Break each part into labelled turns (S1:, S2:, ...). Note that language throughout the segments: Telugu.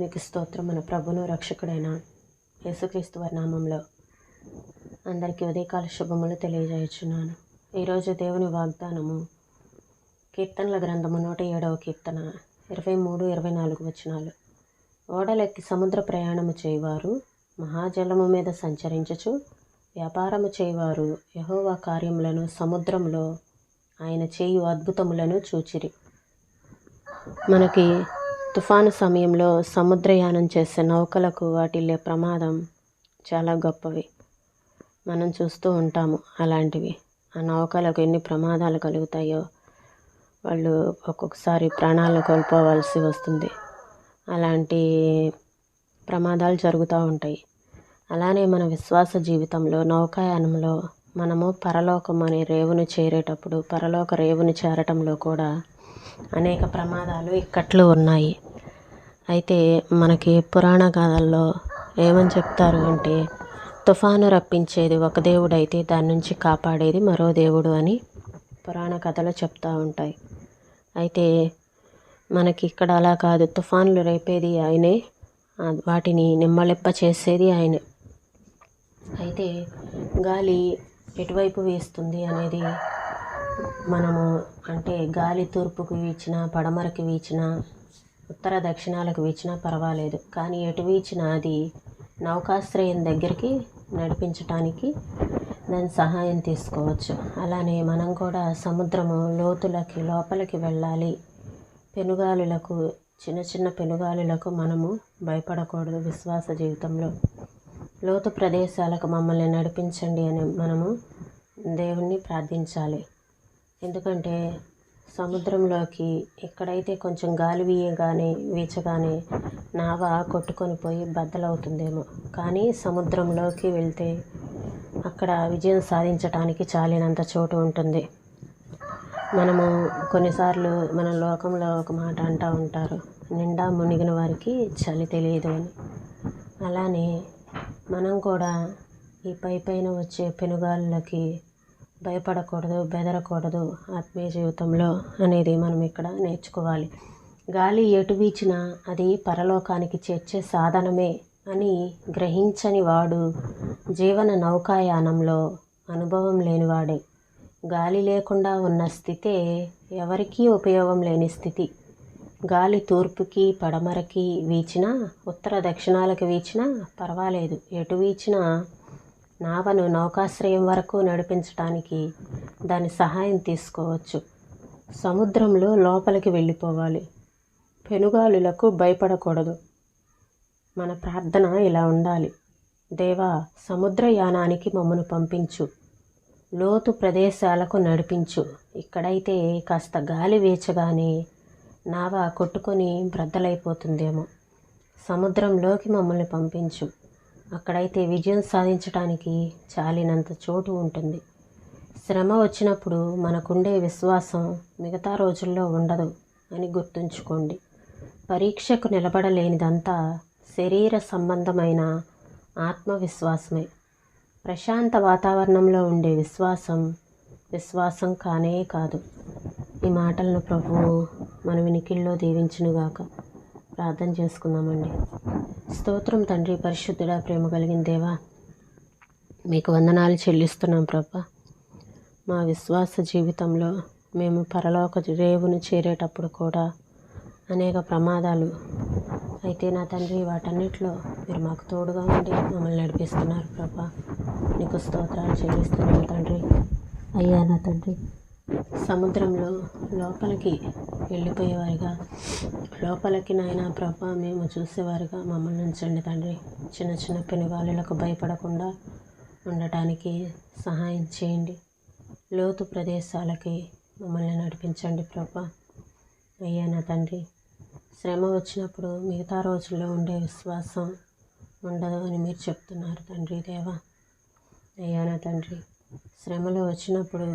S1: దేవునికి స్తోత్రం. మన ప్రభును రక్షకుడైన యేసుక్రీస్తు వారి నామంలో అందరికీ ఉదయకాల శుభములు తెలియజేయుచున్నాను. ఈరోజు దేవుని వాగ్దానము కీర్తనల గ్రంథము 107వ కీర్తన 23-24 వచనాలు. ఓడలెక్కి సముద్ర ప్రయాణము చేయువారు, మహాజలము మీద సంచరించుచు వ్యాపారము చేయువారు యెహోవా కార్యములను సముద్రంలో ఆయన చేయు అద్భుతములను చూచిరి. మనకి తుఫాను సమయంలో సముద్రయానం చేసే నౌకలకు వాటిల్లే ప్రమాదం చాలా గొప్పవి. మనం చూస్తూ ఉంటాము అలాంటివి. ఆ నౌకలకు ఎన్ని ప్రమాదాలు కలుగుతాయో, వాళ్ళు ఒక్కొక్కసారి ప్రాణాలు కోల్పోవాల్సి వస్తుంది. అలాంటి ప్రమాదాలు జరుగుతూ ఉంటాయి. అలానే మన విశ్వాస జీవితంలో నౌకాయానంలో మనము పరలోకం అనే రేవును చేరేటప్పుడు పరలోక రేవును చేరటంలో కూడా అనేక ప్రమాదాలు ఇక్కట్లు ఉన్నాయి. అయితే మనకి పురాణ గాథల్లో ఏమని చెప్తారు అంటే, తుఫాను రప్పించేది ఒక దేవుడు అయితే దాని నుంచి కాపాడేది మరో దేవుడు అని పురాణ కథలు చెప్తూ ఉంటాయి. అయితే మనకి ఇక్కడ అలా కాదు. తుఫాన్లు రేపేది ఆయనే, వాటిని నిమ్మళింప చేసేది ఆయనే. అయితే గాలి ఎటువైపు వీస్తుంది అనేది మనము అంటే గాలి తూర్పుకు వీచినా, పడమరకి వీచినా, ఉత్తర దక్షిణాలకు వీచినా పర్వాలేదు. కానీ ఎటు వీచినా అది నౌకాశ్రయం దగ్గరికి నడిపించటానికి దాని సహాయం తీసుకోవచ్చు. అలానే మనం కూడా సముద్రము లోతులకి లోపలికి వెళ్ళాలి. పెనుగాలులకు, చిన్న చిన్న పెనుగాలులకు మనము భయపడకూడదు. విశ్వాస జీవితంలో లోతు ప్రదేశాలకు మమ్మల్ని నడిపించండి అని మనము దేవుణ్ణి ప్రార్థించాలి. ఎందుకంటే సముద్రంలోకి ఎక్కడైతే కొంచెం గాలి వీచగానే నావ కొట్టుకొని పోయి బద్దలవుతుందేమో, కానీ సముద్రంలోకి వెళ్తే అక్కడ విజయం సాధించటానికి చాలినంత చోటు ఉంటుంది. మనము కొన్నిసార్లు మన లోకంలో ఒక మాట అంటూ ఉంటారు, నిండా మునిగిన వారికి చలి తెలియదు అని. అలానే మనం కూడా ఈ పైన వచ్చే పెనుగాళ్ళకి భయపడకూడదు, బెదరకూడదు ఆత్మీయ జీవితంలో అనేది మనం ఇక్కడ నేర్చుకోవాలి. గాలి ఎటు వీచినా అది పరలోకానికి చేర్చే సాధనమే అని గ్రహించని వాడు జీవన నౌకాయానంలో అనుభవం లేనివాడే. గాలి లేకుండా ఉన్న స్థితే ఎవరికీ ఉపయోగం లేని స్థితి. గాలి తూర్పుకి పడమరకి వీచినా, ఉత్తర దక్షిణాలకు వీచినా పర్వాలేదు. ఎటు వీచినా నావను నౌకాశ్రయం వరకు నడిపించడానికి దాని సహాయం తీసుకోవచ్చు. సముద్రంలో లోపలికి వెళ్ళిపోవాలి. పెనుగాలులకు భయపడకూడదు. మన ప్రార్థన ఇలా ఉండాలి: దేవా, సముద్రయానానికి మమ్మను పంపించు, లోతు ప్రదేశాలకు నడిపించు. ఇక్కడైతే కాస్త గాలి వీచగానే నావ కొట్టుకొని బ్రద్దలైపోతుందేమో, సముద్రంలోకి మమ్మల్ని పంపించు. అక్కడైతే విజయం సాధించడానికి చాలినంత చోటు ఉంటుంది. శ్రమ వచ్చినప్పుడు మనకుండే విశ్వాసం మిగతా రోజుల్లో ఉండదు అని గుర్తుంచుకోండి. పరీక్షకు నిలబడలేనిదంతా శరీర సంబంధమైన ఆత్మవిశ్వాసమే. ప్రశాంత వాతావరణంలో ఉండే విశ్వాసం కానే కాదు. ఈ మాటలను ప్రభువు మన వినికిల్లో దీవించునుగాక. ప్రార్థన చేసుకుందామండి. స్తోత్రం తండ్రి, పరిశుద్ధుడా, ప్రేమ కలిగిన దేవా, మీకు వందనాలు చెల్లిస్తున్నాం ప్రభా. మా విశ్వాస జీవితంలో మేము పరలోక రేవును చేరేటప్పుడు కూడా అనేక ప్రమాదాలు అయితే నా తండ్రి, వాటన్నిటిలో మీరు మాకు తోడుగా ఉండి మమ్మల్ని నడిపిస్తున్నారు ప్రభా. నీకు స్తోత్రాలు చెల్లిస్తున్నాం తండ్రి. అయ్యా నా తండ్రి, సముద్రంలో లోపలికి వెళ్ళిపోయేవారిగా, లోపలికి నాయనా ప్రభా మేము చూసేవారుగా మమ్మల్ని ఉంచండి తండ్రి. చిన్న చిన్న పెనుగాలులకు భయపడకుండా ఉండటానికి సహాయం చేయండి. లోతు ప్రదేశాలకి మమ్మల్ని నడిపించండి ప్రభా. అయ్యా నా తండ్రి, శ్రమ వచ్చినప్పుడు మిగతా రోజుల్లో ఉండే విశ్వాసం ఉండదు అని మీరు చెప్తున్నారు తండ్రి దేవా. అయ్యా నా తండ్రి, శ్రమలు వచ్చినప్పుడు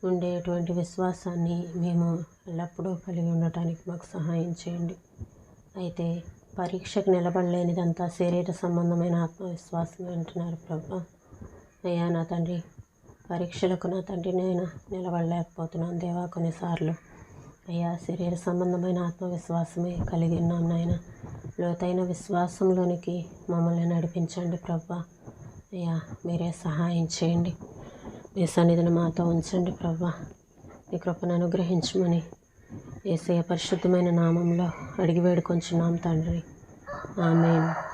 S1: ఉండేటువంటి విశ్వాసాన్ని మేము ఎల్లప్పుడూ కలిగి ఉండటానికి మాకు సహాయం చేయండి. అయితే పరీక్షకు నిలబడలేనిదంతా శరీర సంబంధమైన ఆత్మవిశ్వాసం అంటున్నారు ప్రభా. అయ్యా నా తండ్రి, పరీక్షలకు నా తండ్రి నేను నిలబడలేకపోతున్నాను దేవా. కొన్నిసార్లు అయ్యా శరీర సంబంధమైన ఆత్మవిశ్వాసమే కలిగి ఉన్నాం నాయన. లోతైన విశ్వాసంలోనికి మమ్మల్ని నడిపించండి ప్రభా. అయ్యా మీరే సహాయం చేయండి. మీ సన్నిధిని మాతో ఉంచండి ప్రభా. మీ కృపను అనుగ్రహించమని యేసయ్య పరిశుద్ధమైన నామంలో అడిగి వేడుకొంచున్నాం తండ్రి. ఆమేన్.